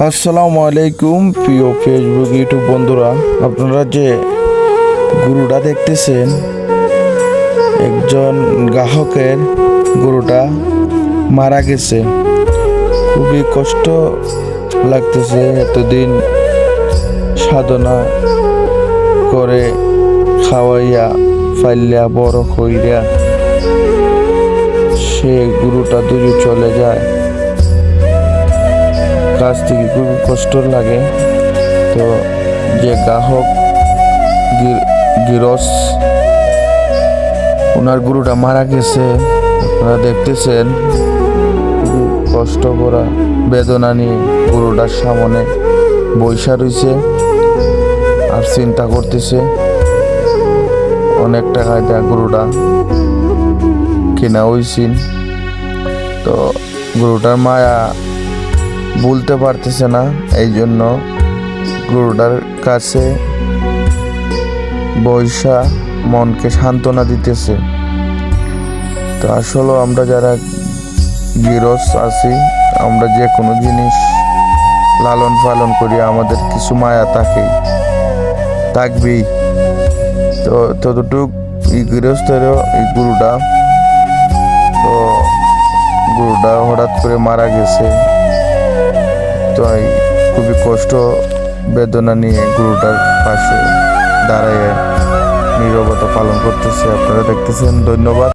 আসসালামু আলাইকুম প্রিয় ফেসবুক ইউটিউব বন্ধুরা, আপনারা যে গরুটা দেখতেছেন, একজন গ্রাহকের গরুটা মারা গেছে। খুবই কষ্ট লাগতেছে, এতদিন সাধনা করে খাওয়াইয়া ফাইলিয়া বড় কইরা সে গরুটা দূরে চলে যায়। কাছ থেকে খুব কষ্ট লাগে। তো যে গ্রাহক গিরস ওনার গরুটা মারা গেছে, আপনারা দেখতেছেন খুব কষ্ট করা বেদনা নিয়ে গরুটার সামনে বৈশা রয়েছে আর চিন্তা করতেছে। অনেক টাকায় দেয়া গরুটা কেনা হয়েছিল, তো গরুটার মায়া বলতে পারতেছে না, এই জন্য গরুটার কাছে বৈশা মনকে সান্ত্বনা দিতেছে। তো আসলে আমরা যারা গৃহস্থ আছি, আমরা যে কোনো জিনিস লালন পালন করি, আমাদের কিছু মায়া থাকবেই। তো ততটুক এই গৃহস্থেরও এই গরুটা হঠাৎ করে মারা গেছে। তো খুবই কষ্ট বেদনা নিয়ে গরুটার পাশে দাঁড়ায় নীরবতা পালন করতেছে। আপনারা দেখতেছেন। ধন্যবাদ।